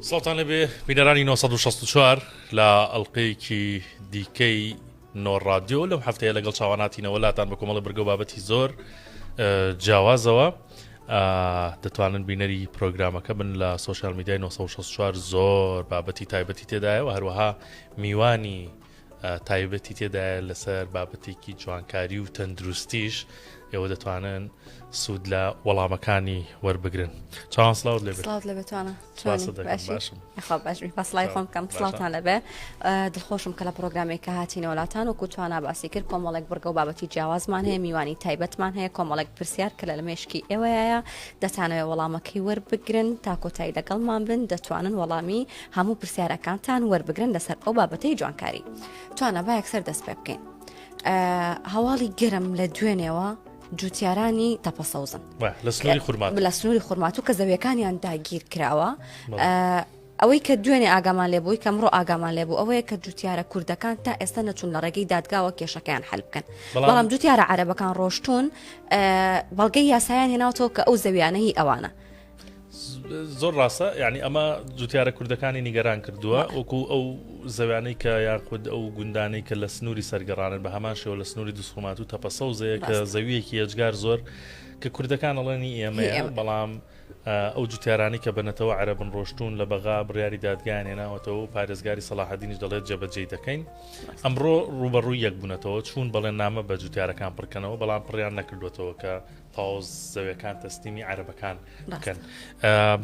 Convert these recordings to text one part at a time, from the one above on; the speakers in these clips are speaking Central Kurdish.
سڵاتان لەبێ بینەرانی 964 لە ئەڵلقەیەکی دیکەی نۆڕادیۆ لەم هەفتەیە لەگەڵ چاواناتینەوە لاتان بە کۆمەڵە بەرگە و بابەتی زۆر جیاوازەوە دەتوانن بینەری پرۆگرامەکە بن لە سۆشیال میدیای 964 زۆر بابەتی تایبەتی تێدایە و هەروەها میوانی تایبەتی تێدایە لەسەر بابەتێکی جوانکاری و تەندروستیش ئێوە دەتوانن سوود لە وەڵامەکانی وەربگرن. چاوان سڵاوت لێبێت. سڵاوت لەبێت توانە باشم پاسڵای خۆم بکەم سڵاتان لەبێ دڵخۆشم کە لە پرۆگرامێکە هاتینەوە لاتان و کوتوانە باسی کرد کۆمەڵێک بەرگە و بابەتی جیاوازمان هەیە میوانی تایبەتمان هەیە کۆمەڵێک پرسیار کە لە مێشکی ئێوەیە دەتانەوێت وەڵامەکەی وەربگرن تا کۆتایی لەگەڵمان بن دەتوانن وەڵامی هەموو پرسیارەکانتان وەربگرن لەسەر ئەو بابەتەی جوانکاری توانە با یەکسەر دەست پێ بکەین. هەواڵی گەرم لە دوێنێەوە جوتیارانی تەپەسەوزن لە سنووری خورمات و کە زەویەکانیان داگیر کراوە ئەوەی کە دوێنێ ئاگامان لێبووی کە ئەمڕۆ ئاگامان لێبوو ئەوەیە کە جوتیارە کوردەکان تا ئێستا نەچوون لە ڕێگەی دادگاوە کێشەکەیان حەل بکەن بەڵام جوتیارە عەرەبەکان ڕۆشتون بەڵگەی یاسایان هێناوتەوە کە ئەو زەویانە هی ئەوانە زۆر ڕاستە یعنی ئەمە جوتیارە کوردەکانی نیگەران کردووە وەکو ئەو زەویانەی کە یاخود ئەو گوندانەی کە لە سنووری سەرگەڕانن بە هەمان شێوە لە سنووری دووسخومات و تەپەسەوزەیە کە زەویەکی ئەجگار زۆر کە کوردەکان ئەڵێنی ئێمەیە بەڵام ئەو جوتیارانی کە بنەتەوە عەرەبن ڕۆشتون لە بەغا بڕیاری دادگایان هێناوەتەوە و پارێزگاری سەلاحەدینیش دەڵێت جێبەجێی دەکەین ئەمڕۆ ڕوبەڕووی یەک بوونەتەوە چوون بەڵێن نامە بە جوتیارەکان پڕکەنەوە بەڵام پڕیان نەکردوێتەوە کە تاوز زەویەکان تەستیمی عەرەبەکان بکەن.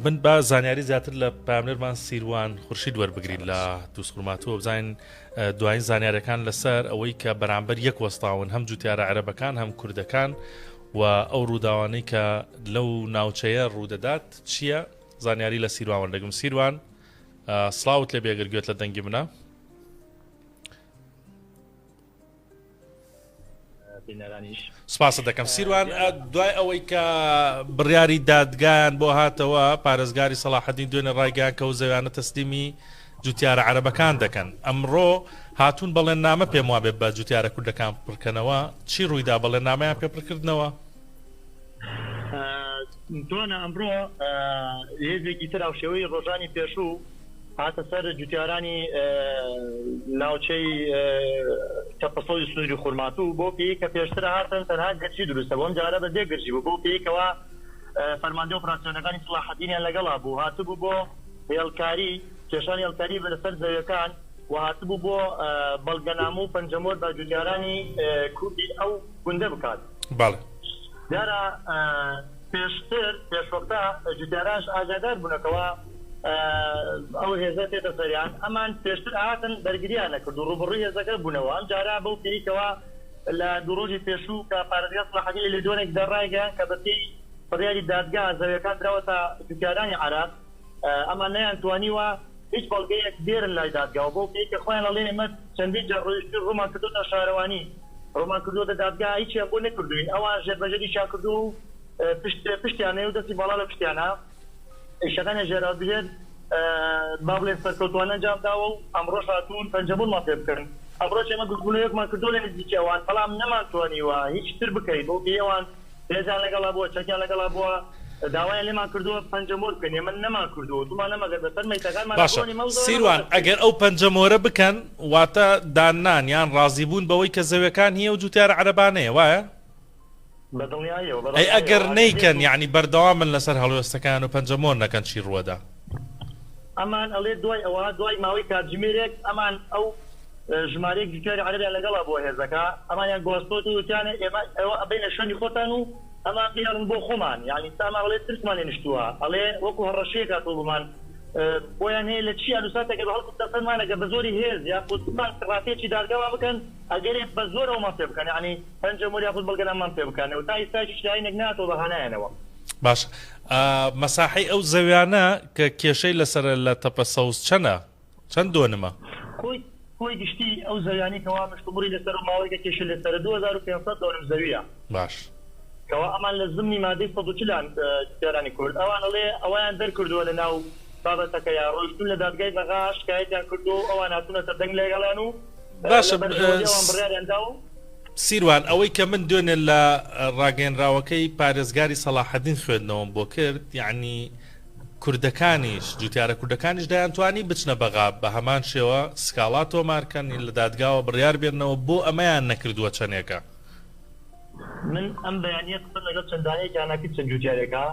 من با زانیاری زیاتر لە پامنێرمان سیروان خورشید وەربگرین لە دووسخوماتەوە بزانین دوایین زانیاریەکان لەسەر ئەوەی کە بەرامبەر یەک وەستاون هەم جوتیارە عەرەبەکان هەم کوردەکان و ئەو ڕووداوانەی کە لەو ناوچەیە ڕوودەدات چییە؟ زانیاری لە سیروان وەردەگرم. سیروان سڵاوت لێ بێ گەرگوێت لە دەنگی منە. سپاس دەکەم. سیروان دوای ئەوەی کە بڕیاری دادگایان بۆ هاتەوە پارێزگاری سەلاحەدین دوێنێ ڕایگەیان کە ئەو زەویانە تەسلیمی جوتیارە عەرەبەکان دەکەن ئەمڕۆ هاتوون بەڵێن نامە پێم وابێ بە جوتیارە کوردەکان پڕکەنەوە چی ڕوویدا بەڵێن نامەیان پێ پڕکردنەوە؟ دوانە ئەمڕۆ هێزێکی تر ئەوشێوەی ڕۆژانی پێشوو هاتە سەر جوتیارانی ناوچەی تەپەسەوزی سنووری خورمات و بۆ پێی کە پێشتر هاتن تەنها گەرچی دروستە بۆم جارە بە دێگەرجی بوو بۆ پێیکەوە فەرماندە ئۆپراسیۆنەکانی سەلاحەدینیان لەگەڵا بوو هاتبوو بۆ هێڵکاری کێشانی هێڵکاری لەسەر زەویەکان و هاتبوو بۆ بەڵگەنامە و پەنجەمۆر بە جوتیارانی کوردی ئەو گوندە بکات. بەڵێ دیارە پێشتر پێشوەکتا جوتیارانش ئاگادار بوونەکەوە ئەو هێزە تێتە سەریان ئەمان پێشتر هاتن بەرگریان نەکرد و ڕوبڕووی هێزەکە بوونەوە ئەم جارە بەو پێیکەوە لە دوو ڕۆژی پێشوو کە پارێزگای سەلاحەدین لە دوێنێک دەڕایگەیان کە بەپێی بڕیاری دادگا زەویەکان دراوەتە جوتیارانی عەرەب ئەمان نەیانتوانیوە هیچ بەڵگەیەک بێرن لای دادگاوە بۆ پێیکە خۆیان ئەڵێن ئێمە چەندین جار ڕۆیشتر ڕۆمان کردوتە شارەوانی ڕۆمان کردوتە دادگا هیچیان بۆ نەکردوین ئەوان ژێربەجێریشیان کردو و پشتیانەیە و دەستی بەڵا لە پشتیانە ئیشەکانە ژێرا بێت با بڵێن سەرکەوتوانە ئەنجامداوە و ئەمڕۆ هاتوون پەنجەمۆرمان پێ بکەن ئەمڕۆ ئێمە گفتگوڵەیەکمان کردو لە نزیکی ئەوان بەڵام نەمانتوانیوە هیچ تر بکەین بۆ ئێوان هێزیان لەگەڵا بووە چەکیان لەگەڵا بووە داوایان لێمان کردووە پەنجەمۆر بکەن ئێمە نەمان کردووە دومان نەمەگەر بەسەر مەیتەکانمان باشە. سیروان ئەگەر ئەو پەنجەمۆرە بکەن واتە دانان یان ڕازی بوون بەوەی کە زەویەکان هیە و جوتیارە عەرەبانەیە وایە؟ ئەی ئەگەر نەیکەن یعنی بەردەوامن لەسەر هەڵوێستەکان و پەنجەمۆر نەکەن چی ڕووەدا؟ ئەمان ئەڵێ دوای ئەوە دوای ماوەی کاتژمێرێک ئەمان ئەو ژمارەیەک جوتیاری عەرەبیان لەگەڵا بۆ هێزەکە ئەمانیان گۆستۆت و وتیانە ئێمە ئەوە ئەبینە شوێنی خۆتان و ئەمان قیارن بۆ خۆمان یعنی سامان ئەڵێ ترسمان لێنشتووە ئەڵێ وەکو هەڕەشەیەک هاتووە بمان بۆیان هەیە لە چی ئەنووساتێکە بە هەڵکوتە سەرمانەکە بە زۆری هێز یاخودمان ڕاتێکی دادگاوا بکەن ئەگەرێ بە زۆرەوەمان پێ بکەن یعنی پەنجەمۆر یاخود بەڵگەنامەمان پێ بکەنەوە تا ئێستاشی شتێنێک ناتەوە بەهانایانەوە. باش مەساحەی ئەو زەویانە کە کێشەی لەسەر لە تەپەسەوز چەند دۆنمە؟ خۆی گشتی ئەو زەویانی کەوا مشتومڕی لەسەر ماوەیەکە کێشە لەسەر 2500 دۆنم زەویە. باش کەوا ئەمان لە زمنی مادەی 140 جوتیارانی کورد ئەوان ئەڵێ ئەویان دەرکردووە لە ناو بابەتەکە یا ڕۆیشتون لە دادگای بەغا شکایەتیان کردو ئەوان هاتوونەتە دەنگ لەگەڵیان و باشە. بڕیاریاندا و سیروان ئەوەی کە من دوێنێ لە ڕاگەنراوەکەی پارێزگاری سەلاحەدین خوێندنەوەم بۆ کرد یعنی کوردەکانیش جوتیارە کوردەکانیش دەیانتوانی بچنە بەغا بە هەمان شێوە سکاڵات تۆمارکەن لە دادگاوە بڕیار بێنەوە بۆ ئەمەیان نەکردووە چەندێکە من ئەم بەیانیە قسە لەگەڵ چەندانەیەکیانەکە چەند جوتیارێکە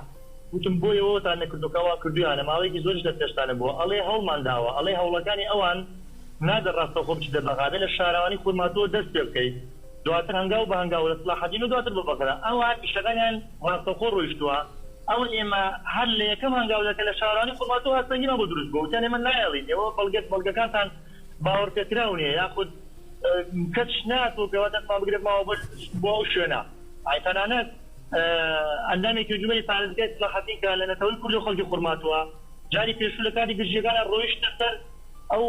وتم بۆیەوە تا نەکردوکەوا کردویانە ماوەیەکی زۆرش لە پێشتانە بووە ئەڵێ هەوڵمان داوە ئەڵێ هەوڵەکانی ئەوان نادەڕاستەخۆ بچیتە بەغا لە شارەوانی خورماتۆ دەست پێ بکەیت دواتر هەنگاو بە هەنگاو لە سلاحەدین و دواتر بۆ بەغا ئەوان ئیشەکانیان ڕاستەخۆ ڕۆیشتووە ئەو ئێمە هەر لە یەکەم هەنگاولەکە لە شارانی خورماتۆ هەستەنگیمە بۆ دروست بوو وتیان ئێمە نایەڵین ئێوە بەڵگەکانتان باوەڕ پێکراونیە یاخود کەچ ناتوە پێوە دەستمان بگرێتمەوە بۆ ئەو شوێنە ئایتەنانەت ئەندامێکی جوبەی پارێزگای سلاحەدین کە لە نەتەوەی کوردی و خەڵکی خورماتوە جاری پێشوو لە کاتی گرژیەکانە ڕۆیشتە سەر ئەو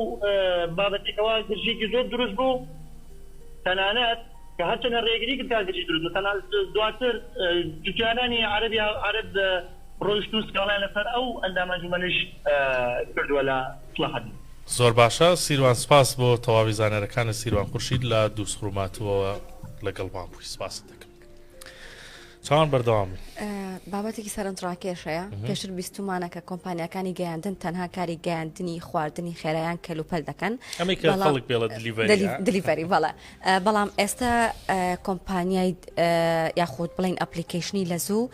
بابەتێکەوە گرژێکی زۆر دروست بوو تەنانەت کە هەرچەنە ڕێگری کرد کاگەری دروست دواتر جوتیارانی عەرب ڕۆیشت و سکاڵیان لەسەر ئەو ئەندامەنجومەنش کردووە لە سلاحەدین زۆر باشە سیروان سپاس بۆ تەواوی زانەرەکانە سیروان خورشید لە دووسخورماتەوە لەگەڵمان بووی سپاس دەکەم چاوان بەردەوام بابەتێکی سەرنجڕاکێشەیە پێشتر بیستمانە کە کۆمپانیەکانی گەیاندن تەنها کاری گەیاندنی خواردنی خێرایان کەلوپەل دەکەن خەڵک پێڵە دلیڤەری بەڵام ئێستا کۆمپانیای یاخود بڵین ئەپلیکیشنی لە زوو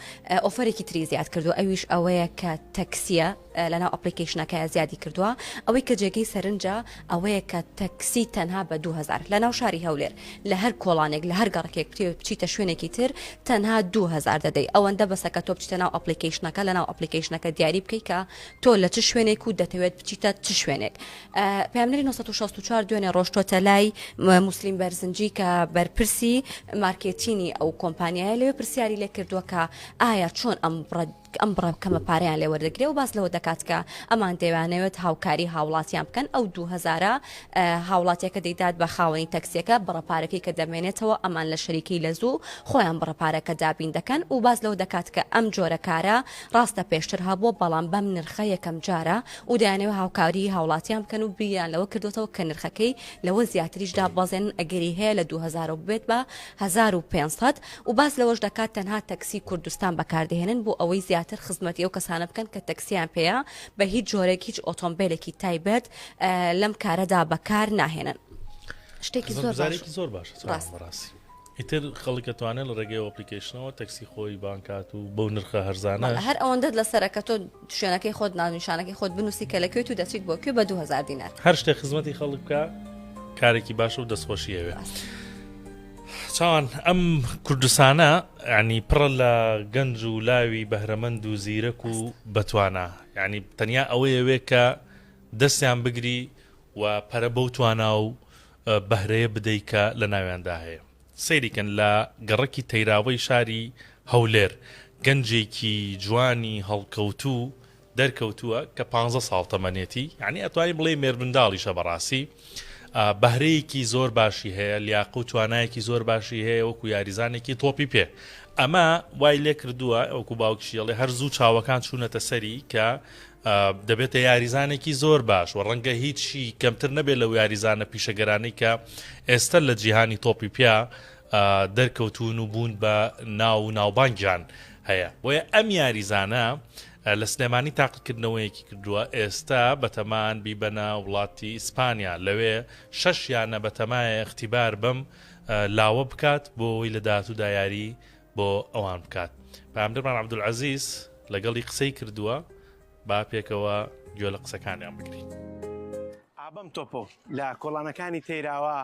ئۆفەرێکی تری زیاد کردو ئەویش ئەوەیە کە تەکسیە لەناو ئەپلیکیشنەکە زیادی کردووە ئەوەی کە جێگەی سەرنجە ئەوەیە کە تەکسی تەنها بە 2000 لەناو شاری هەولێر لە هەر کۆڵانێک لە هەر گەڕکێک بچیتە شوێنێکی تر تەنها 2000 دەدەی ئەوەندە بەسەکە تۆ بچیتە ناو ئەپلیکیشنەکە لەناو ئەپلیکیشنەکە دیاری بکەی کە تۆ لە چ شوێنێک و دەتەوێت بچیتە چ شوێنێک پێمنەری 1964 دوێنێ ڕۆشتۆتە لای موسلیم بەرزنجی کە بەرپرسی مارکێتینی ئەو کۆمپانیایە لەوێ پرسیاری لێ کردووە کە ئایا چۆن ئەم بڕکەمە پارەیان لێ وەردەگرێ و باز لەوە دەکات کە ئەمان دەیوانەوێت هاوکاری هاوڵاتیان بکەن ئەو 2000 هاوڵاتیەکە دەیدات بە خاوەنی تەکسیەکە بڕەپارەکەی کە دەمێنێتەوە ئەمان لە شەریکی لە زوو خۆیان بڕەپارەکە دابین دەکەن و باز لەوە دەکات کە ئەم جۆرە کارە ڕاستە پێشتر هەبووە بەڵام بەم نرخە یەکەم جارە و دەیانەوە هاوکاری هاوڵاتیان بکەن و بیان لەوە کردوتەوە کە نرخەکەی لەوە زیاتریشدا بەزێن ئەگەری هەیە لە 2000 بێت بە 1500 و باز لەوەش دەکات تەنها تەکسی کوردستان بەکاردێنن بۆ ئەوەی زیاتر خزمەتی ئەو کەسانە بکەن کە تەکسیان پێەیە بە هیچ جۆرێک هیچ ئۆتۆمبیلێکی تایبەت لەم کارەدا بەکار ناهێنن شتێکی زۆر باش ڕاستی ئیتر خەڵک دەتوانێت لە ڕێگەی ئەپلیکیشنەوە تەکسی خۆی بانکات و بەو نرخە هەرزانە هەر ئەوەندە لەسەرەکە تۆ شوێنەکەی خۆت ناونیشانەکەی خۆت بنووسی کە لەکوێت و دەچیت بۆ کوێ بە 2000 دینار هەر شتێک خزمەتی خەڵک بکە کارێکی باشە و دەستخۆشیەوێ چاوان ئەم کوردستانە ینی پڕە لە گەنج و لاوی بەهرەمەند و زیرەک و بەتوانە ینی تەنیا ئەوەیەوێ کە دەستیان بگری و پەرە بەو توانا و بەهرەیە بدەی کە لە ناویاندا هەیە سەیریکەن لە گەڕەکی تەیراوەی شاری هەولێر گەنجێکی جوانی هەڵکەوتوو دەرکەوتووە کە 15 ساڵ تەمەنێتی یعنی ئەتوانی بڵێ مێربنداڵیشە بەڕاستی بەهرەیەکی زۆر باشی هەیە لیاقە و توانایەکی زۆر باشی هەیە وەکو یاریزانێکی تۆپی پێ ئەمە وای لێ کردووە ئەوکو باوکشیڵێ هەر زوو چاوەکان چوونەتە سەری کە دەبێتە یاریزانێکی زۆر باش و ڕەنگە هیچی کەمتر نەبێت لەو یاریزانە پیشەگەرانی کە ئێستا لە جیهانی تۆپی پیا دەرکەوتون و بوون بە ناو و ناوبانگیان هەیە بۆیە ئەم یاریزانە لە سلێمانی تاقیکردنەوەیەکی کردووە ئێستا بەتەمان بیبەنە وڵاتی ئیسپانیا لەوێ 6 یانە بەتەمایە اختیبار بەم لاوە بکات بۆ ئەوی لە داهاتوو دایاری بۆ ئەوان بکات پامدەرمان عەبدولعەزیز لەگەڵی قسەی کردووە با پێکەوە گوێ لە قسەکانیان بگرین ئابەم تۆپۆ لە کۆڵانەکانی تێراوە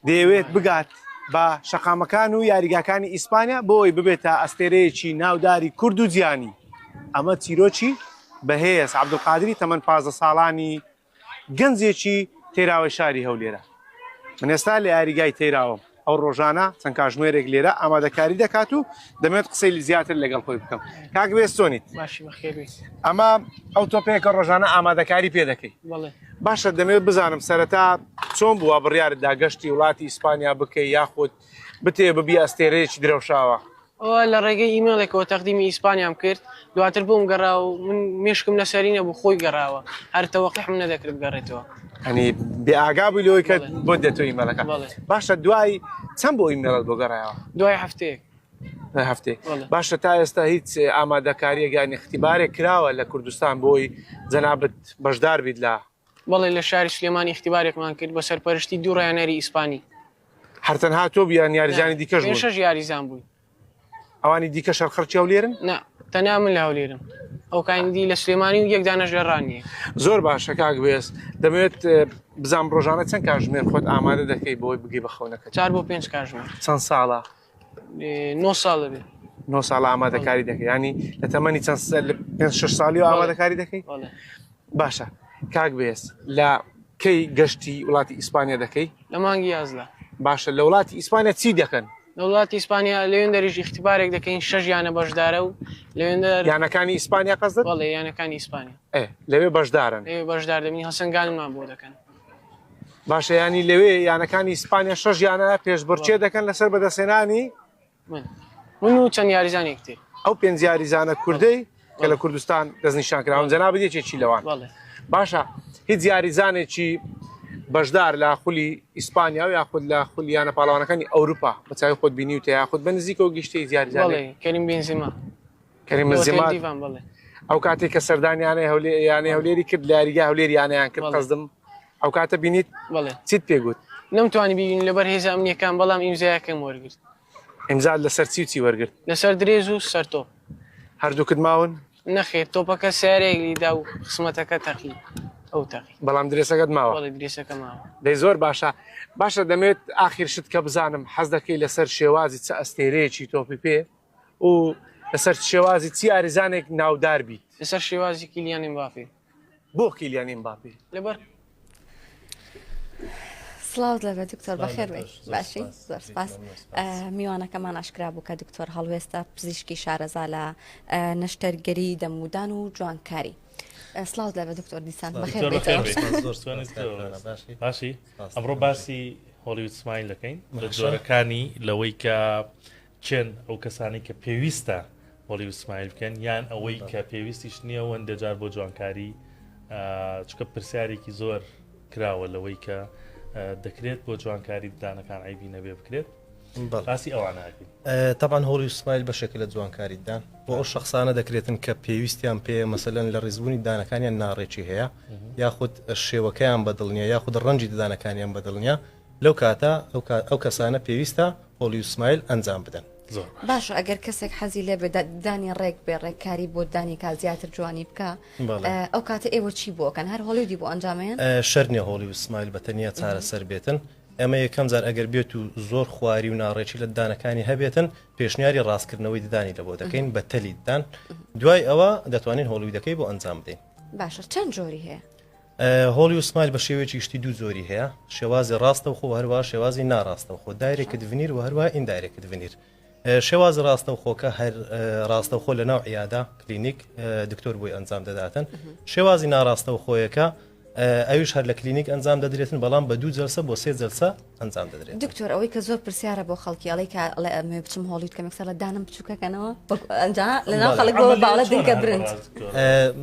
دەیەوێت بگات بە شەقامەکان و یاریگاکانی ئیسپانیا بۆی ببێتە ئەستێرەیەکی ناوداری کورد و جیانی ئەمە چیرۆکی بەهێز عەبدولقادری تەمەن 15 ساڵانی گەنجێکی تێراوە شاری هەولێرە من ئێستا لە یاریگای تێراوەم ئەو ڕۆژانە چەند کاتژمێرێک لێرە ئامادەکاری دەکات و دەمێت قسەی زیاتر لەگەڵ خۆی بکەم کاک بێستۆنیت باشی بەخێر ئەمە ئەو تۆپەیەکە ڕۆژانە ئامادەکاری پێ دەکەی باشە دەمێت بزانم سەرەتا چۆن بووە بڕیارت داگەشتی وڵاتی ئیسپانیا بکەی یاخود بتێ ببی ئەستێرەیەکی درەوشاوە ئەوە لە ڕێگەی ئیمێڵێکەوە تەقدیمی ئیسپانیام کرد دواتر بۆم گەڕا و من مێشکم لەسەرینە بوو خۆی گەڕاوە هەر تەوەقیحم نەدەکرد بگەڕێتەوە ئەنی بێئاگا بووی لەوەی کە بۆ دێتۆ ئیمێڵەکە باشە دوای چەند بۆ ئیمێڵت بۆ گەڕایەوە دوای هەفتەیەک هەفتێ باشە تا ئێستا هیچ ئامادەکاریەک یان اختیبارێک کراوە لە کوردستان بۆی جەنابەت بەشدار بیت لە بەڵێ لە شاری سلێمانی اختیبارێکمان کرد بە سەرپەرشتی دوو ڕێنەری ئیسپانی هەرتەنها تۆ بیان یاریزانی دیکەش بوون پێشەش یاریزان بووی ئەوانی دیکە شەرخەرچی هەولێرن نا تەنیا من لە هەولێرم ئەو کاندی لە سلێمانی و یەک دانەش لە ڕانیە زۆر باشە کاک بێست دەمەوێت بزانم ڕۆژانە چەند کاتژمێر خۆت ئامادە دەکەی بۆی بگەی بە خەونەکەت 4 بۆ 5 کاتژمێر چەند ساڵە 9 ساڵە بێ 9 ساڵ ئامادەکاری دەکەی ینی لە تەمەنی چەند 5-6 ساڵی و ئامادەکاری دەکەی باشە کاک بێست لە کەی گەشتی وڵاتی ئیسپانیا دەکەی لە مانگی 11 باشە لە وڵاتی ئیسپانیا چی دەکەن لە وڵاتی ئیسپانیا لەوێن دەریژ اختیبارێک دەکەین 6 یانە بەشدارە و لەوێن یانەکانی ئیسپانیا قەزت بەڵێ یانەکانی ئیسپانیا لەوێ بەشدارن لەوێ بەشدار دەبین هەسەنگانمان بۆ دەکەن باشە ینی لەوێ یانەکانی ئیسپانیا 6 یانە پێشبڕچێ دەکەن لەسەر بەدەستێنانی من و چەند یاریزانێک تێ ئەو 5 یاریزانە کوردەی کە لە کوردستان دەستنیشانکراون جەنابەت یەکێکی لەوان باشە هیچ یاریزانێکی بەشدار لە خولی ئیسپانیا و یاخود لە خولیانە پاڵەوانەکانی ئەوروپا بەچوی خۆت بینی و تە یاخود بە نزیکەوە گشتی یاریزانێک کەریم بێنزیما کەریم بێنزیما ئەو کاتێک کە سەردانیانەی یانەی هەولێری کرد لە یاریگا هەولێریانەیان کرد قەزدم ئەو کاتە بینیت چیت پێگوت نەمتوانی ببین لەبەر هێز ئەمنیەکان بەڵام ئیمزایەکەم وەرگرت ئیمزا لەسەر چی و چی وەرگرت لەسەر درێژ و سەرتۆ هەردووکت ماون نەخێت تۆپەکە سیارێکی دا و خسمەتەکە تەقی ئەو تەقی بەڵام درێسەکەت ماوە درێسەکە ماوە دەی زۆر باشە دەمێت ئاخیر شت کە بزانم حەز دەکەی لەسەر شێوازی چ ئەستێرەیەکی تۆپی پێ و لەسەر شێوازی چی ئاریزانێک ناودار بیت لەسەر شێوازی کیلیان ئێمباپێ بۆ کیلیان ئێمباپێ لەبەر سڵاو لەبە دکتۆر بەخێر باشی زۆر سپاس میوانەکەمان ئاشکرا بوو کە دکتۆر هەڵوێستا پزیشکی شارەزا لە نەشتەرگەری دەمودان و جوانکاری سڵاو لەبە دکتۆر دیسان بەخێر باشی ئەمڕۆ باسی هۆلیوود سمایل دەکەین لە جۆرەکانی لەوەی کە چێن ئەو کەسانی کە پێویستە هۆلیوود سمایل بکەن یان ئەوەی کە پێویستیش نییە و هەندێجار بۆ جوانکاری چکە پرسیارێکی زۆر کراوە لەوەی کە دەکرێت بۆ جوانکاری دانەکان عیبی نەبێ بکرێت باسی ئەوانەکەین طبعا هۆلیوود سمایل بەشێکە لە جوانکاریدان بۆ ئەو شخصانە دەکرێتن کە پێویستیان پێ مەسەلەن لە ڕێزبوونی دانەکانیان ناڕێکی هەیە یاخود شێوەکەیان بەدڵنیە یاخود ڕەنجی دانەکانیان بەدڵنیە لەو کاتە ئەو کەسانە پێویستە هۆلیوود سمایل ئەنجام بدەن باش ئەگەر کەسێک حەزی لێ بێ دانی ڕێک بێ ڕێککاری بۆ دانی کا زیاتر جوانی بکە ئەو کاتە ئێوە چی بۆکەن هەر هۆلیودی بۆ ئەنجامیان شەرنیە هۆلیوود سمایل بەتەنیا چارەسەر بێتن ئەمە یەکەم جار ئەگەر بێت و زۆر خواری و ناڕێکی لە دانەکانی هەبێتن پێشنیاری ڕاستکردنەوەی ددانی لە بۆ دەکەین بە تەلیددان دوای ئەوە دەتوانین هۆلیودەکەی بۆ ئەنجام بدەین باشە چەند جۆری هەیە هۆلیوود سمایل بە شێوەیەکی گشتی دوو زۆری هەیە شێوازی ڕاستە و خۆ هەروە شێوازی ناڕاستە و خۆ دایرێکت ڤنیر و هەروە ئیندایرێکت ڤنیر شێواز ڕاستە و خۆکە هەر ڕاستە و خۆ لە ناو عیادا کلینیک دکتۆر بۆی ئەنجام دەداتن شێوازی ناڕاستە و خۆیەکە ئەویش هەر لە کلینیک ئەنجام دەدرێتن بەڵام بە 2 جلسە بۆ 3 جلسە ئەنجام دەدرێت دکتۆر ئەوەی کە زۆر پرسیارە بۆ خەڵکیڵی کە ئەمێ بچم هۆلیوود کە مەکسەر لە دانم بچووکەکەنەوە ئەنجا لەناو خەڵک بۆ باڵە دنگە برنج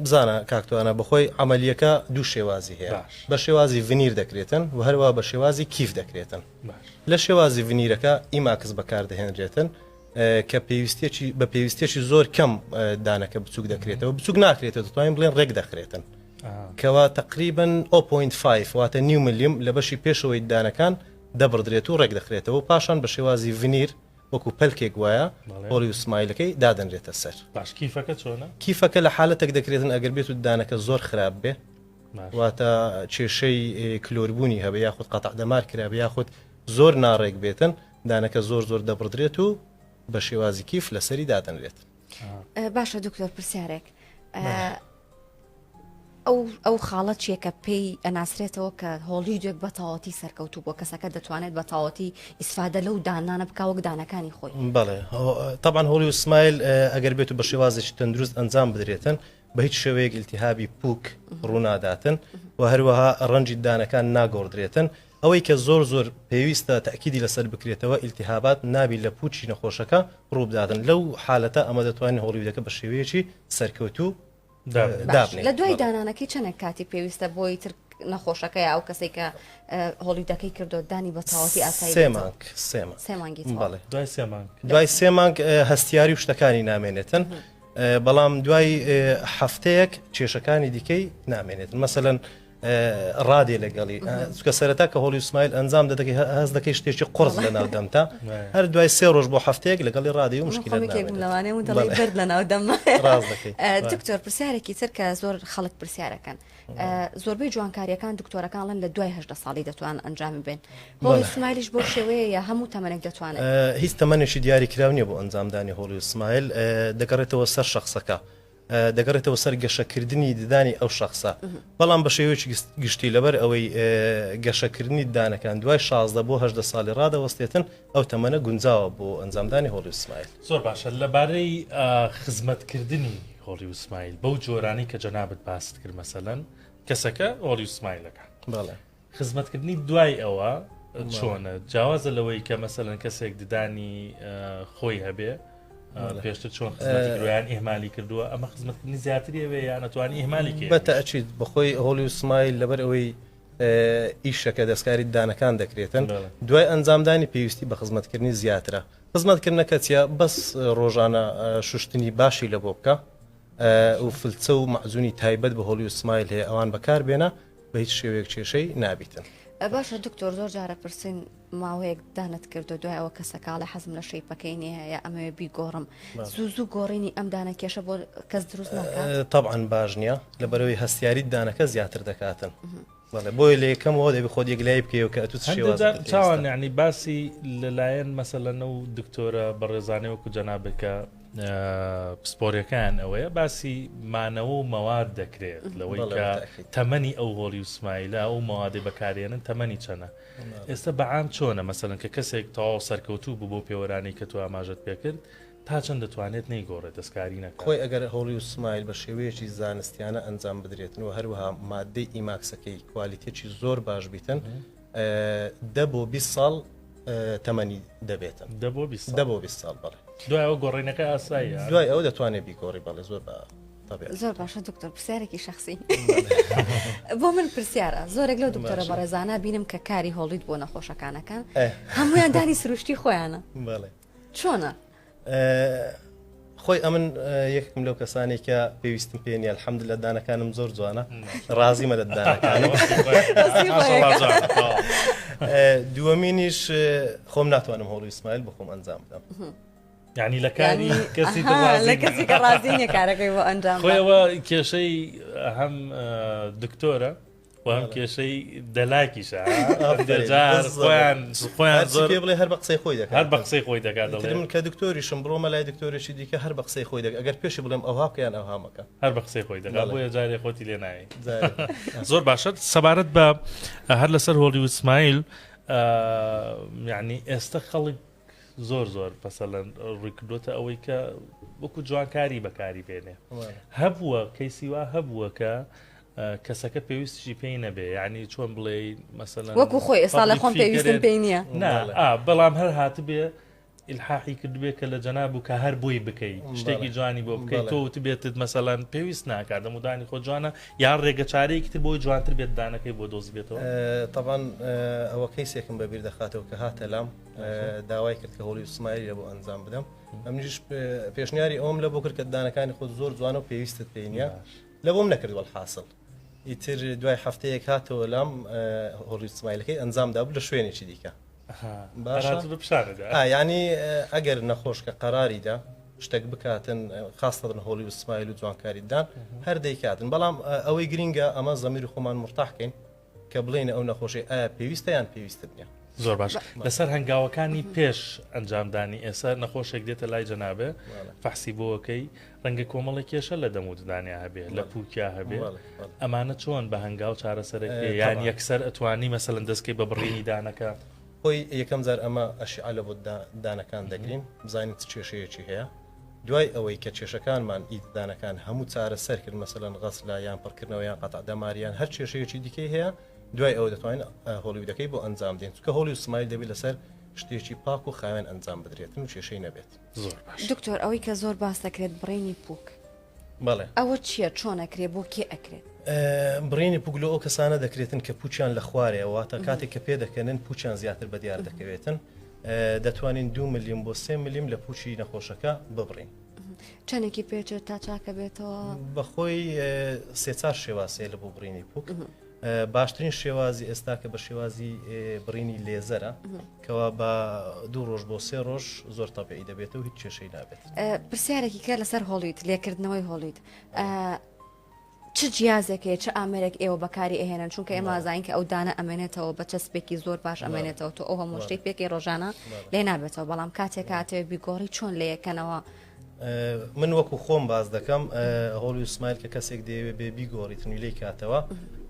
بزانە کاکتوانە بەخۆی ئەمەلیەکە دوو شێوازی هەیە بە شێوازی ڤنیر دەکرێتن و هەروە بە شێوازی کیف دەکرێتن لە شێوازی ڤنیرەکە ئیماکس بەکاردەهێنرێتن کە بە پێویستێکی زۆر کەم دانەکە بچوک دەکرێتەوە بچوک ناکرێتەوە دەتوانین بڵێن ڕێک دەخرێتن کەوا تقریبا 0.5 واتە نیو ملیۆن لە بەشی پێشەوەی دانەکان دەبڕدرێت و ڕێک دەخرێتەوە و پاشان بە شێوازی ڤنیر وەکو پەلکێک وایە هۆلیوود سمایلەکەی دادەنرێتە سەر باش کیفەکە چۆنە کیفەکە لە حالەتێک دەکرێتن ئەگەر بێت و دانەکە زۆر خراپ بێ واتە کێشەی کلۆربوونی هەبێ یاخود قەتع دەمار کرابێ یاخود زۆر ناڕێک بێتن دانەکە زۆر دەبڕدرێت و بە شێوازی کیف لەسەری دادەنرێت باشە دکتۆر پرسیارێک ئەو خاڵەت چیەکە پێی ئەناسرێتەوە کە هۆلیودێک بە تەواوەتی سەرکەوتوو بۆ کەسەکە دەتوانێت بە تەواوەتی ئیسفادە لەو دانانە بکە وەک دانەکانی خۆی بەڵێ طبعا هۆلیوود سمایل ئەگەر بێت و بە شێوازێکی تەندروست ئەنجام بدرێتن بە هیچ شێوەیەک ئیلتیهابی پووک ڕووناداتن و هەروەها ڕەنجی دانەکان ناگۆڕدرێتن ئەوەی کە زۆر پێویستە تاکیدی لەسەر بکرێتەوە ئیلتیهابات نابی لە پوچی نەخۆشەکە ڕووبدادن لەو حالەتە ئەمە دەتوانین هۆلیودەکە بە شێوەیەکی سەرکەوتوو لە دوای دانانەکەی چەندێک کاتی پێویستە بۆی تر نەخۆشەکەی ئەو کەسێک کە هۆڵیودەکەی کردو دانی بە چاوەتی ئاسایی سێ مانگی دوای 3 مانگ هەستیاری و شتەکانی نامێنێتن بەڵام دوای هەفتەیەک کێشەکانی دیکەی نامێنێتن مەسەلەن ڕادێ لەگەڵی چکە سەرەتا کە هۆڵی ئیسماعیل ئەنجام دەدەکەی هەز دەکەی شتێکی قرس لە ناودەمتا هەر دوای 3 ڕۆژ بۆ هەفتەیەک لەگەڵی ڕادی و مشکلات برد لە ناودەم ڕاست دەکەی. دکتۆر پرسیارێکی تر کە زۆر خەڵک پرسیارەکەن زۆربەی جوانکاریەکان دکتۆرەکانڵن لە دوای 18 ساڵی دەتوان ئەنجامی بن هۆڵی ئیسماعیلیش بۆ شێوەیە یا هەموو تەمەنێک دەتوانێت هیچ تەمەنێکی دیاری کراو نییە بۆ ئەنجامدانی هۆڵی ئیسماعیل دەگەڕێتەوە سەر شخصەکە دەگەڕێتەوە سەر گەشەکردنی ددانی ئەو شخصە بەڵام بە شێوەیەکی گشتی لەبەر ئەوەی گەشەکردنی ددانەکان دوای 16 بۆ 18 ساڵی ڕادەوەستێتن ئەو تەمەنە گونجاوە بۆ ئەنجامدانی هۆڵی ئیسماعیل. زۆر باشە لەبارەی خزمەتکردنی هۆڵی ئیسماعیل بەو جۆرانی کە جەنابەت باست کرد مەسەلەن کەسەکە هۆڵی ئیسماعیلەکە خزمەتکردنی دوای ئەوە چۆنە جیاوازە لەوەی کە مەسەلەن کەسێک ددانی خۆی هەبێ پێشتر چۆن خزمەتیان ئێمالی کردووە ئەمە خزمەتکردنی زیاتریەوێ یان نەتوانی ئێمالی کرد بەتەئەکید بەخۆی هۆڵی ئیسماعیل لەبەر ئەوەی ئیشەکە دەستکاری ددانەکان دەکرێتن دوای ئەنجامدانی پێویستی بە خزمەتکردنی زیاترە خزمەتکردنەکە چیا بەس ڕۆژانە شوشتنی باشی لە بۆ بکە و فلچە و مەعزوونی تایبەت بە هۆڵی ئیسماعیل هەیە ئەوان بەکار بێنە بە هیچ شێوەیەک کێشەی نابیتن. باشە دکتۆر زۆر جارە پرسین ماوەیەک دانت کردو دوای ئەوە کەسەکاڵە حەزم لە شەیپەکەی هەیە ئەمەوێ بیگۆڕم زوو گۆڕینی ئەم دانە کێشە بۆ کەس دروست ناکات طبعاً باش نییە لەبەرەوەی هەستیاری دانەکە زیاتر دەکاتن بۆی لە یەکەمەوە دەبی خۆت یەکلای بکەیەوە کە ئەتوت چاوان یعنی باسی لەلایەن مەسەلەن و دکتۆرە بەڕێزانەی وەکو جەنابەکە پسپۆریەکان ئەوەیە باسی مانەوە و مەواد دەکرێت لەوەی کە تەمەنی ئەو هۆڵی ئیسماعیلە ئەو مەوادی بەکارێنن تەمەنی چەنە ئێستا بەعام چۆنە مەسەلەن کە کەسێک تەواو سەرکەوتوو بوو بۆ پێوەرانی کە تو ئاماژەت پێکرد تا چەند دەتوانێت نەیگۆڕێت دەستکاری نەکات خۆی ئەگەر هۆڵی ئیسماعیل بە شێوەیەکی زانستیانە ئەنجام بدرێتن و هەروەها مادەی ئیماکسەکەی کوالیتێکی زۆر باش بیتن 10 بۆ 20 ساڵ تەمەنی دەبێتن 10 بۆ 20 ساڵ بەڵێ دوای ئەو گۆڕینەکە ئاساییە دوای ئەو دەتوانێت بیگۆڕی بەڵێ زۆر زۆر باشە دکتۆر پرسیارێکی شخصی بۆ من پرسیارە زۆرێک لەو دکتۆرە بەڕێزانە بینم کە کاری هۆڵیت بۆ نەخۆشەکانەکان هەمویان دانی سروشتی خۆیانە چۆنە؟ خۆی ئەمن یەکم لەو کەسانی کە پێویستم پێنی الحەمدلله دانەکانم زۆر جوانە ڕازیمە لە دانەکانم دووەمینیش خۆم ناتوانم هۆڵی ئیسماعیل بخۆم ئەنجام بدەم یعنی لە کاری کەسی لە کەسی کە ڕازینە کارەکەی بۆ ئەنجام خۆیەوە کێشەی هەم دکتۆرە و هەم کێشەی دەلاکیشە خۆیان زۆر بڵێ هەر بە قسەی خۆی دەکات هەر بە قسەی خۆی دەکات من کە دکتۆریشم بڕۆمە لای دکتۆرێکی دیکە هەر بە قسەی خۆی دەکات ئەگەر پێشی بڵێم ئەوها بکەیان ئەوها مەکە هەر بە قسەی خۆی دەکات بۆیە جارێ خۆتی لێ نایە زۆر باشە سەبارەت بە هەر لەسەر هۆڵی ئیسماعیل یعنی ئێستا خەڵک زۆر مەسەلەن ڕوویکردوتە ئەوەی کە وەکو جوانکاری بەکاری بێنێ هەبووە کەیسیوا هەبووە کە کەسەکە پێویستیی پێی نەبێ یعنی چۆن بڵێ مەسەلەن وەکو خۆی ئێستا لە خۆم پێویستم پێی نییە بەڵام هەر هاتبێ ئیلحاحی کردبێ کە لە جەناب و کە هەر بۆی بکەیت شتێکی جوانی بۆ بکەیت تۆ بێتت مەسەلەن پێویست ناکات دەمودانی خۆ جوانە یان ڕێگە چارەیەکی تر بۆی جوانتر بێت دانەکەی بۆ دۆست بێتەوە طبعاً ئەوە کەیسێکم بەبیر دەخاتەوە کە هاتە لام داوای کرد کە هۆڵی ئیسماعیل بۆ ئەنجام بدەم ئەمنیش پێشنیاری ئەوم لە بۆ کرد کە دانەکانی خۆت زۆر جوانە و پێویستت پێی نییە لە بۆم نەکرد وەڵحاصل ئیتر دوای هەفتەیەک هاتەوە لام هۆڵی ئیسماعیلەکەی ئەنجام دابوو لە شوێنێکی دیکە ینی ئەگەر نەخۆش کە قەراریدا شتێک بکاتن خاستەن هۆڵی ئیسماعیل و جوانکاریدان هەر دەیکاتن بەڵام ئەوەی گرینگە ئەمە زەمیر خۆمان مرتاحکەین کە بڵێنە ئەو نەخۆشی ئایا پێویستە یان پێویستە نیە زۆر باش لەسەر هەنگاوەکانی پێش ئەنجامدانی ئێستا نەخۆشێک دێتە لای جەنابێ فەحسی بۆەکەی ڕەنگە کۆمەڵی کێشە لە دەموددانیا هەبێ لە پوکیا هەبێ ئەمانە چۆن بە هەنگاو چارەسەرەکە یان یەکسەر ئەتوانی مەسەلەن دەستکەی بە بڕینی دانەکە خۆی یەکەم جار ئەمە ئەشیعە لە بۆ دانەکان دەگرین بزانین چ کێشەیەکی هەیە دوای ئەوەی کە کێشەکانمان ئیددانەکان هەموو چارە سەر کرد مەسەلەن غەسلا یان پڕکردنەوە یان قەتع دەماریان هەر کێشەیەکی دیکەی هەیە دوای ئەوە دەتوانین هۆڵیودەکەی بۆ ئەنجام دێن چونکە هۆڵی ئیسماعیل دەبێت لەسەر شتێکی پاک و خاوێن ئەنجام بدرێتن و کێشەی نەبێت دکتۆر ئەوەی کە زۆر باس دەکرێت بڕینی پوک بەڵێ ئەوە چییە چۆن ئەکرێ بۆ کێ ئەکرێت برینی پوگلۆ ئەو کەسانە دەکرێتن کە پوچیان لە خوارەوە تا کاتێک کە پێ دەکەنن پوچیان زیاتر بە دیار دەکەوێتن دەتوانین 2 ملیۆن بۆ 3 ملیم لە پوچی نەخۆشەکە ببڕین چەندێکی پێچێت تا چاکە بێتەوە بەخۆی سێ4 شێوازەیە لە بۆ بڕینی پوک باشترین شێوازی ئێستا کە بە شێوازی بڕینی لێزەرە کەوا بە 2 ڕۆژ بۆ 3 ڕۆژ زۆر تەبیعی دەبێتەوە هیچ کێشەی نابێت پرسیارێکی کرد لەسەر هۆڵیت لێکردنەوەی هۆڵیت چ جیازێکەیە چه ئامێرێک ئێوە بەکاری ئەهێنن چونکە ئێمە زانین کە ئەو دانە ئەمێنێتەوە بە چەسپێکی زۆر باش ئەمێنێتەوە تۆ ئەو هەموو شتێک پێکی ڕۆژانە لێ نابێتەوە بەڵام کاتێک هاتەوە بیگۆڕی چۆن لێیەکەنەوە من وەکو خۆم باز دەکەم هۆڵی ئیسماعیل کە کەسێک دەیەوێت بێ بیگۆڕیتنی لێی کاتەوە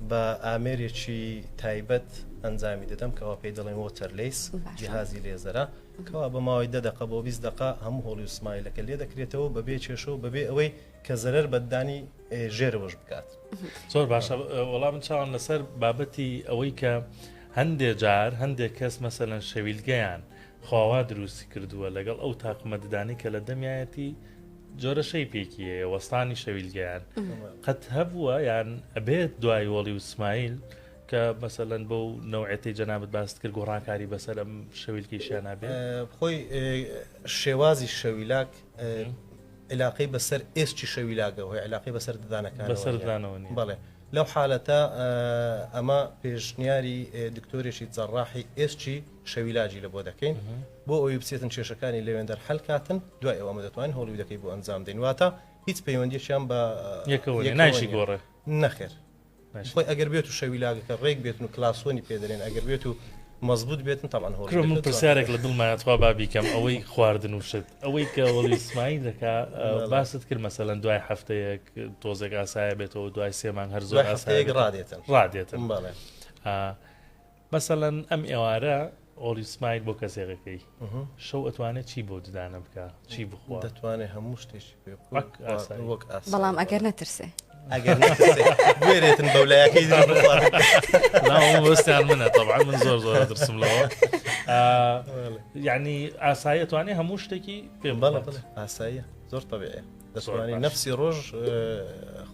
بە ئامێرێکی تایبەت ئەنجامی دەدەم کەوا پێی دەڵێن وۆتەرلیس جیهازی لێزەرە کەوا بە ماوەی 10 دقە بۆ 20 دقە هەموو هۆڵی ئیسماعیلەکە لێ دەکرێتەوە بەبێ کێشە و بەبێ ئەوەی کە زەرەر بەدانی ژێرەوەش بکات زۆر باشە وەڵام چاوان لەسەر بابەتی ئەوەی کە هەندێک جار هەندێک کەس مەسەلەن شەویلگەیان خواوا دروستی کردووە لەگەڵ ئەو تاقمەددانی کە لە دەمیایەتی جۆرەشەی پێکیە وەستانی شەویلگەیان قەت هەبووە یان ئەبێت دوای وەڵی ئیسماعیل کە مەسەلەن بەو نەوعەتی جەنابەت باست کرد گۆڕانکاری بەسەر ئەم شەویلکیشیان نابێت خۆی شێوازی شەویلاک علاقەی بەسەر ئێسکی شەویلاگە هۆی علاقەی بەسەر ددانەکان بەسەر ددانەوە بەڵێ لەو حالەتە ئەمە پێشنیاری دکتۆرێکی جەڕاحی ئێسکی شەویلاجی لە بۆ دەکەین بۆ ئەوی بچێتن کێشەکانی لەوێندەر حەل کاتن دوای ئەوە دەتوانین هۆڵی دەکەی بۆ ئەنجام دەین واتە هیچ پەیوەندیشیان بە یەکەوە نایشی گۆڕێ نەخێر خۆی ئەگەر بێت و شەویلاگەکە ڕێک بێتن و کلاسۆنی پێدەرێن ئەگەر بێت و مەزبوط بێتن تاوان هۆڵ من پرسیارێک لە دڵمایەتوا بابیکەم ئەوەی خواردن و شت ئەوەی کە وەڵی ئیسماعیل دەکا باست کرد مەسەلەن دوای هەفتەیەک تۆزێک ئاسایە بێتەوە دوای 3 مانگ هەر زۆر ئاسایەک ڕادێتن مەسەلەن ئەم ئێوارە وەڵی ئیسماعیل بۆ کەسێکەکەی شەو ئەتوانێت چی بۆ ددانە بکە چی بخوا دەتوانێت هەموو شتێکی پێ بەڵام ئەگەر نەترسێ ئەگەر بێرێتن بەولایەکەی وەستیان منە طبعا من زۆر زۆر دەرسم لەوە یعنی ئاسایە توانێ هەموو شتێکی پێم بەڵێ ئاساییە زۆر تەبیعیە دەتوانانی نەفسی ڕۆژ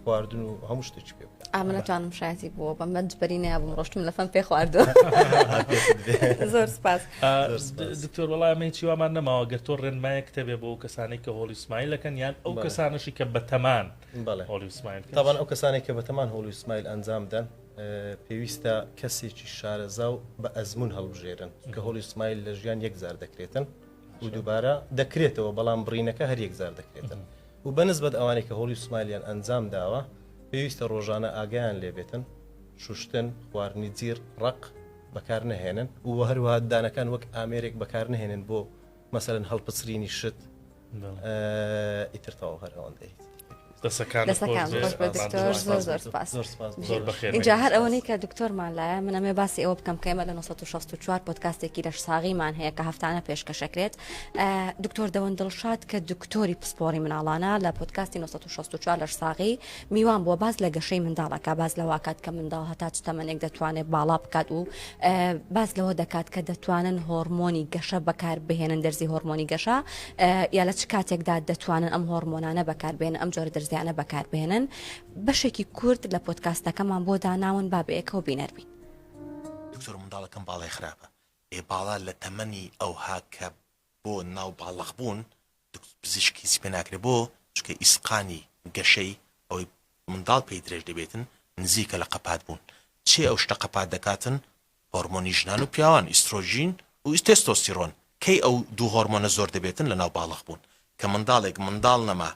خواردن و هەموو شتێکی پێ بکە ئامە نەتوانم شایەتی بووە بە مەجبەری نابووم ڕۆشتم لە فەم پێ خواردووە زۆر سپاس دکتۆر وەڵامی چیوامان نەماوە گەر تۆ ڕێنمایە کتێبێ بۆ کەسانێک کە هۆڵی ئیسماعیلەکەن یان ئەو کەسانشی کە بەتەمان هۆڵی ئیسماعیل تاوان ئەو کەسانێک کە بەتەمان هۆڵی ئیسماعیل ئەنجام دەن پێویستە کەسێکی شارەزا و بە ئەزمون هەڵبژێرن کە هۆڵی ئیسماعیل لە ژیان 1,000 دەکرێتن و دووبارە دەکرێتەوە بەڵام بڕینەکە هەر 1,000 دەکرێتن و بەنسبەت ئەوانەی کە هۆڵی ئیسماعیلیان ئەنجام داوە پێویستە ڕۆژانە ئاگیان لێبێتن شوشتن خواردنی جیر ڕق بەکار نەهێنن و هەروەها دانەکان وەک ئامێرێک بەکار نەهێنن بۆ مەسەلەن هەڵپچرینی شت ئیتر تەواو هەر ئەوەندەی اینجا هەر ئەوەی کە دکتۆرمان لایە من ئەمێ باسی ئەوە بکەم کەمە لە 1964 پۆدکاستێکی لەش ساغیمان هەیە کە هەفتانە پێشکەشەکرێت دکتۆر دەوەن دڵشاد کە دکتۆری پسپۆری مناڵانە لە پۆدکاستی 1964 لەش ساغی میوان بۆ باز لە گەشەی منداڵەکە باز لەوا کات کە منداڵ هەتا چ تەمەنێک دەتوانێت باڵا بکات و باز لەوە دەکات کە دەتوانن هۆرمۆنی گەشە بەکار بهێنن دەرزی هۆرمۆنی گەشە یا لە چ کاتێکدا دەتوانن ئەم هۆرمۆنانە بەکاربێن ئەم جۆرە دەرزیانە بەکاربێنن بەشێکی کورد لە پۆدکاستەکەمان بۆ داناون بابەیەکەوە بینەربین دکتۆر منداڵەکەم باڵی خراپە باڵا لە تەمەنی ئەو هاکە بۆ ناو باڵق بوون پزیشکی پێ ناکرێت بۆ چکە ئیسقانی گەشەی ئەوەی منداڵ پێی درێژ دەبێتن نزیکە لە قەپات بوون چێ ئەو شتە قەپات دەکاتن هۆرمۆنی ژنان و پیاوان ئیسترۆژین و تێستۆستیرۆن کەی ئەو دوو هۆرمۆنە زۆر دەبێتن لە ناو باڵق بوون کە منداڵێک منداڵ نەما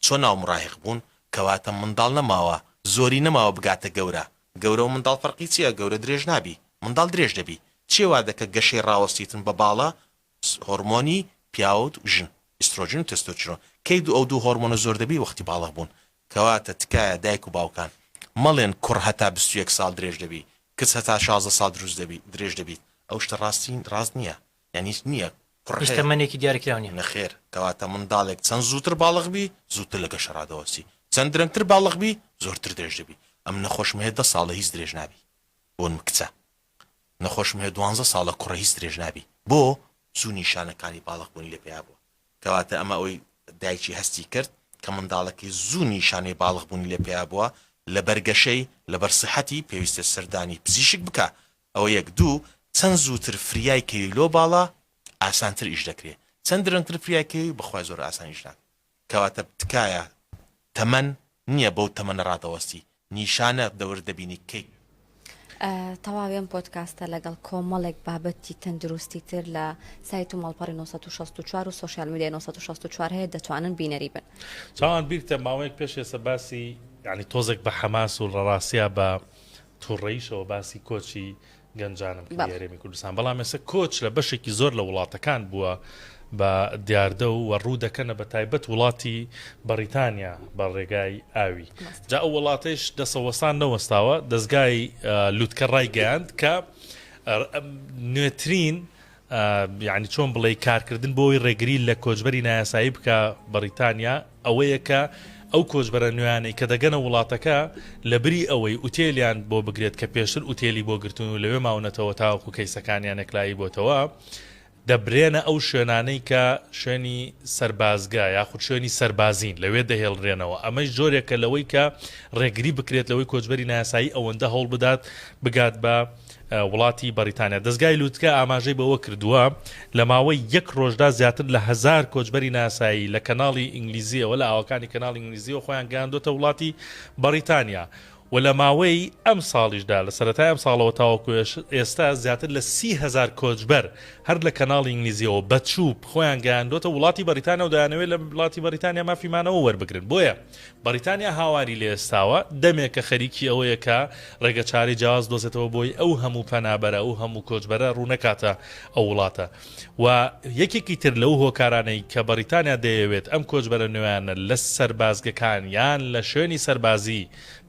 چۆن ناو مڕاهق بوون کەواتە منداڵ نەماوە زۆری نەماوە بگاتە گەورە و منداڵ فەرقی چییە گەورە درێژ نابی منداڵ درێژ دەبی چێوا دەکە گەشەی ڕاوەستیتن بە باڵە هۆرمۆنی پیاوت و ژن ئیسترۆژین و تێستۆستیرۆن کەی ئەو دوو هۆرمۆنە زۆر دەبی وەختی باڵغ بوون کەواتە تکایە دایک و باوکان مەڵێن کوڕ هەتا 21 ساڵ درێژ دەبی کچ هەتا 16 ساڵ درێژ دەبیت ئەو شتە ڕاست نییە یعنی نییە تەمەنێکی دیارکراونی نەخێر کەواتە منداڵێک چەند زووتر باڵغ بی زووتر لە گەشە ڕادەوەسی چەند درەنگتر باڵغ بی زۆرتر درێژ دەبی ئەم نەخۆشم هەیە 10 ساڵە هیچ درێژ نابی بۆن کچە نەخۆشم هەیە 12 ساڵە کوڕە هیچ درێژ نابی بۆ زوو نیشانەکانی باڵغ بوونی لە پێیا بووە کەواتە ئەمە ئەوەی دایکی هەستی کرد کە منداڵەکەی زوو نیشانەی باڵغ بوونی لێ پێیا بووە لە بەرگەشەی لە بەرسەحەتی پێویستە سەردانی پزیشک بکە ئەوە یەک دوو چەند زووتر فریای کەوی لۆ باڵا ئاسانتر ئیش دەکرێت چەند درەنگتر فریاکەوی بەخوای زۆر ئاسانیشدان کەواتە تکایە تەمەن نییە بەو تەمەنە ڕادەوەستی نیشانە دەور دەبینی کەی تەواویان پۆدکاستە لەگەڵ کۆمەڵێک بابەتی تەندروستی تر لە سایت و ماڵپەڕی 1964 و سوشیال میدیای 1964 هەیە دەتوانن بینەری بن چاوان بیرتە ماوەیەک پێش ێستا باسی یعنی تۆزێک بە حەماس و ڕەڕاستیا بە تووڕەیشەوە باسی کۆچی گەنجانم یاریێمی کوردستان بەڵام ێستا کۆچ لە بەشێکی زۆر لە وڵاتەکان بووە بە دیاردە و ڕوو دەکەنە بە تایبەت وڵاتی بەریتانیا بە ڕێگای ئاوی جا ئەو وڵاتەیش دەسەوەسان نەوەستاوە دەستگای لووتکە ڕایگەیاند کە نوێترین یعنی چۆن بڵێ کارکردن بۆی ڕێگری لە کۆچبەری نایاسایی بکە بەریتانیا ئەوەیە کە ئەو کۆچبەرە نوێیانەی کە دەگەنە وڵاتەکە لە بری ئەوەی ئوتێلیان بۆ بگرێت کە پێشتر ئوتێلی بۆ گرتون و لەوێ ماونەتەوە تاوەکو کەیسەکانیان نەکلایی بۆتەوە دەبرێنە ئەو شوێنانەی کە شوێنی سەربازگا یاخود شوێنی سەربازین لەوێ دەهێڵڕێنەوە ئەمەش جۆرێکە لەوەی کە ڕێگری بکرێت لەوەی کۆچبەری نایاسایی ئەوەندە هەوڵ بدات بگات بە وڵاتی بەریتانیا دەستگای لووتکە ئاماژەی بەوە کردووە لە ماوەی یەک ڕۆژدا زیاتر لە 1000 کۆچبەری نایاسایی لە کەناڵی ئینگلیزیەوە لە ئاوەکانی کەناڵی ئینگلیزیەوە خۆیان گەیاندۆتە وڵاتی بەریتانیا و لە ماوەی ئەم ساڵیشدا لە سەرەتای ئەم ساڵەوە تاوەکو ئێستا زیاتر لە 30,000 کۆچبەر هەر لە کەناڵی ئینگلیزیەوە بەچوب خۆیان گەیاندۆتە وڵاتی بەریتانیا و دەیانەوێت لە وڵاتی بەریتانیا مافیمانەوە وەربگرن بۆیە بەریتانیا هاواری لێ ئێستاوە دەمێکە خەریکی ئەوەیە کە ڕێگەچاری جیاواز دۆزێتەوە بۆی ئەو هەموو پەنابەرە ئەو هەموو کۆچبەرە ڕوونەکاتە ئەو وڵاتە و یەکێکی تر لەو هۆکارانەی کە بەریتانیا دەیەوێت ئەم کۆچبەرە نوێیانە لە سەربازگەکان یان لە شوێنی سەربازی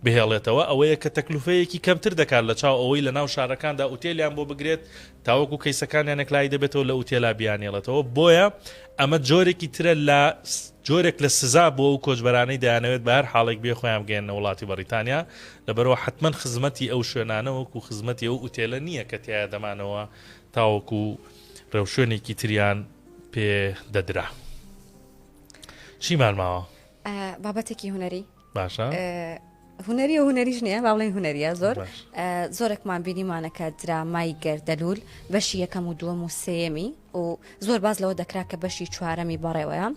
بهێڵێتەوە ئەوەیە کە تەکلوفەیەکی کەمتر دەکات لە چاو ئەوەی لە ناو شارەکاندا ئوتێلیان بۆ بگرێت تاوەکو کەیسەکانیان نەکلایی دەبێتەوە لە ئوتێلا بیانێڵێتەوە بۆیە ئەمە جۆرێکی ترە لە جۆرێک لە سزا بۆ ئەو کۆچبەرانەی دەیانەوێت بە هەر حاڵێک بێ خۆیان بگەێنە وڵاتی بەریتانیا لەبەرەوە حتمما خزمەتی ئەو شوێنانەوەکو خزمەتی ئەو ئوتێلە نییە کە تایە دەمانەوە تاوەکو ڕێوشوێنێکی تریان پێ دەدرا چیمان ماوە بابەتێکی هوەری باشە هوەری و هوەریش نییە باڵێ هوەریە زۆرێکمان بینیمانەکە درامای گەردەلول بەشی یەکەم و دووەم و سێمی و زۆر باز لەوە دەکرا کە بەشی چوارەمی بەڕێوەیە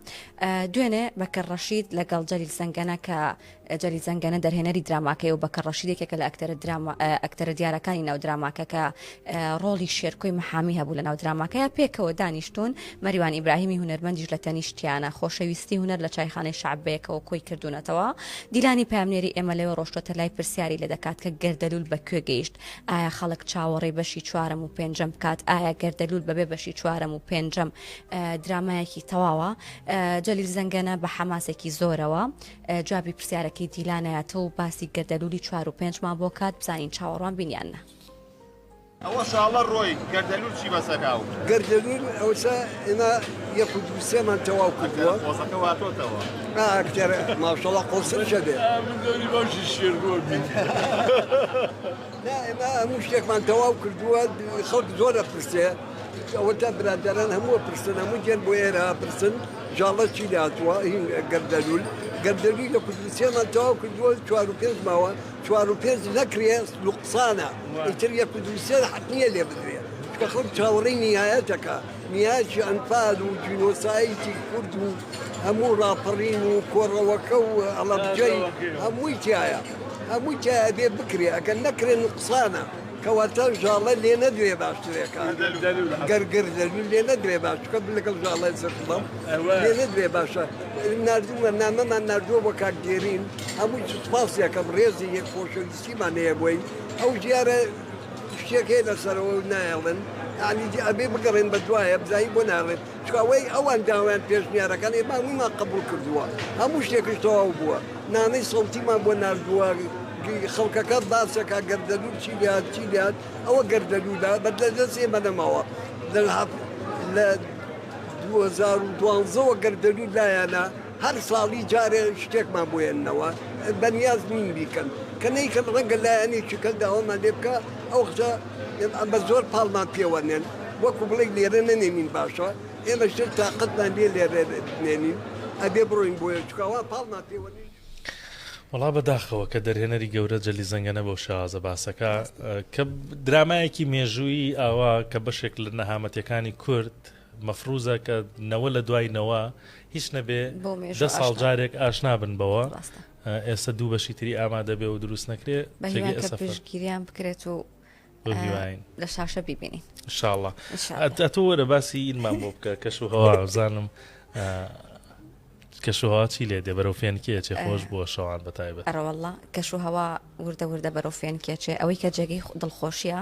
دوێنێ بەکەر ڕەشید لەگەڵ جەلیل زەنگەنە کە جەلیل زەنگەنە دەرهێنەری دراماکەی و بەکەر ڕەشیدێکێکە لە ئەکتەرە دیارەکانی ناو دراماکە کە ڕۆڵی شێرکۆی مەحامی هەبوو لە ناو دراماکەیە پێکەوە دانیشتون مەریوان ئیبراهیمی هونەرمەندیش لە تەنیشتیانە خۆشەویستی هونەر لە چایخانەی شعبەیەکەوە کۆی کردوونەتەوە دیلانی پامنێری ئێمە لێوە ڕۆشتۆتە لای پرسیاری لە دەکات کە گەردەلول بەکوێ گەیشت ئایا خەڵک چاوەڕێ بەشی چوارەم و پێنجەم بکات ئایا گەردەلول بەبێ بەشی چوارەم و پێنجەم درامایەکی تەواوە جەلیل زەنگەنە بە حەماسێکی زۆرەوە جوابی پرسیارەکەی دیلانایەتە و باسی گەردەلولی 4 و 5مان بۆ کات بزانین چاوەڕوان بینیانە ئەوە شاڵە ڕۆی گەردەلول چی بەسەرهاو گەردەلول ئەوسا ئێمە یەک و دوو سێمان تەواو کردووە قۆزەکە واتۆتەوە ئاکتەر ماشەڵڵا قۆسر شەبێ گەوری باشی شێرگۆ بین ئێمە هەموو شتێکمان تەواو کردووە خەڵک زۆرە پرسێ ئەوە تا برادەران هەمووە پرسن هەموو گەن بۆ ئێرە پرسن ژاڵە چی لاتووە هین گەردەلول گەردەلوی لە کوردستانمان تەواو کردووە 4 و 5 ماوە 4 و 5 نەکرێ لوقسانە ئیتر یەک و دوو سێ حتمیە لێ بدرێ چکە خەڵک چاوەڕێی نیهایەتەکە نیهایەتی ئەنفال و جینۆسایتی کورد و هەموو ڕاپەڕین و کۆڕەوەکە و ئەڵەبجەی هەمووی تایە هەمووی تایە بێ بکرێ ئەگەر نەکرێ نوقسانە کەواتە ژاڵە لێ نەدوێ باشترێکە گەردەلول لێ نەدوێ باش چکە لەگەڵ ژاڵای سەرڵم لێ نەدوێ باشە نردووە نامەمان نردووە بۆ کاکگێرین هەمووی سوپاسێکە ڕێزی یەک خۆشەویستیمان هەیە بۆی ئەو ژیارە شتێک هەیە لەسەرەوە نایڵن ینی ئەبێ بگەڕێن بە دوایە بزایی بۆ ناڕێت چکەوەی ئەوان داوایان پێشنیارەکان ئێمە هەموویمان قبول کردووە هەموو شتێکش تەواو بووە نانەی سەڵتیمان بۆ نردووە خەڵکەکە باسەکە گەردەلول چی لات ئەوە گەردەلوولە بەدلە دەست ئێمە نەماوە لە 2012ەوە گەردەلول لایەنە هەر ساڵی جارێ شتێکمان بۆێننەوە بەنیاز نین بیکەن کە نەیکەن ڕەنگە لایەنێکی کەدا ئەومان لێ بکە ئەو قسە بە زۆر پاڵمان پێوەنێن وەکو بڵێ لێرە نەنێنین باشە ئێمە شتر تااقەتمان لێ لێرە نێنین ئەبێ بڕۆین بۆیە چکاوا پاڵ ناتێوەنی وڵا بەداخەوە کە دەرهێنەری گەورە جەلی زەنگەنە بۆ شازە باسەکە کە درامایەکی مێژووی ئاوا کە بەشێک لە نەهامەتەکانی کورد مەفروزە کە نەوە لە دوایینەوە هیچ نەبێ 10 ساڵ جارێک ئاشنا بن بەوە ئێستا دوو بەشی تری ئامادە بێ و دروست نەکرێ پێشگیریان بکرێت و لە شاشە بیبینی انشاءالله ئەتۆ وەرە باسی ئینمان بۆ بکە کەش و هەوا بزانم کەشوهوا چی لێ دێ بەرەو فێنکێچێ خۆش بووە شەوان بەتایبەت ئەرەوەڵا کەشوهوا وردە بەرەو فێنکێچێ ئەوەی کە جێگەی دڵخۆشیە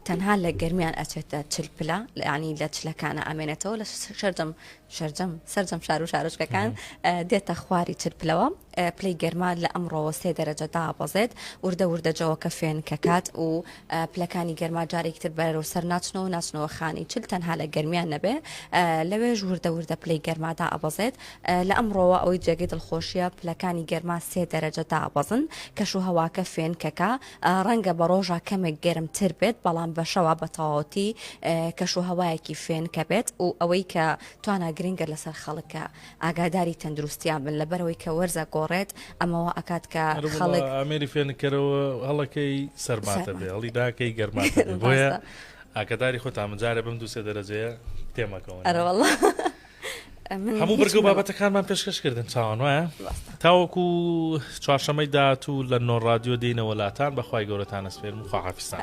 تەنها لە گەرمیان ئەچێتە چلپلا ینی لە چلەکانە ئەمێنێتەوە لە سەرجەم شار و شارۆچکەکان دێتە خواری چلپلەوە پلەی گەرما لە ئەمڕۆوە 3 دەرەجە دابەزێت وردەجەوە کە فێن کەکات و پلەکانی گەرما جارێکتر بەرەو سەر ناچنەوە خانی چل تەنها لە گەرمیان نەبێ لەوێژ وردە پلەی گەرمادا ئەبەزێت لە ئەمڕۆوە ئەوەی جێگەی دڵخۆشیە پلەکانی گەرما 3 دەرەجە دابەزن کەشوهەواکە فێن کەکە ڕەنگە بە ڕۆژە کەمێک گەرمتر بێت بەڵام بەشەوە بە تەواوەتی کەشوهەوایەکی فێن کە بێت و ئەوەی کە توانە گرنگە لەسەر خەڵکە ئاگاداری تەندروستیان بن لەبەرەوەی کە وەرزە گۆڕێت ئەمەوە ئەکات کە خەڵک ئەمێری فێنکەرەوە هەڵەکەی سەرماتە بێ هەڵی داکەی گەرماتە بۆیە ئاگاداری خۆت ئامنجارە بم 2 دەرەجەیە تێمەکەەوە ئەرەوەڵە هەموو بەرگە و بابەتەکانمان پێشکەشکردن چاوان وایە تاوەکو چوارشەمەی داهاتوو لە نۆ ڕادیۆ دێنەوە لاتان بەخوای گەورەتان ئەسپێرم و خواحافیزتان.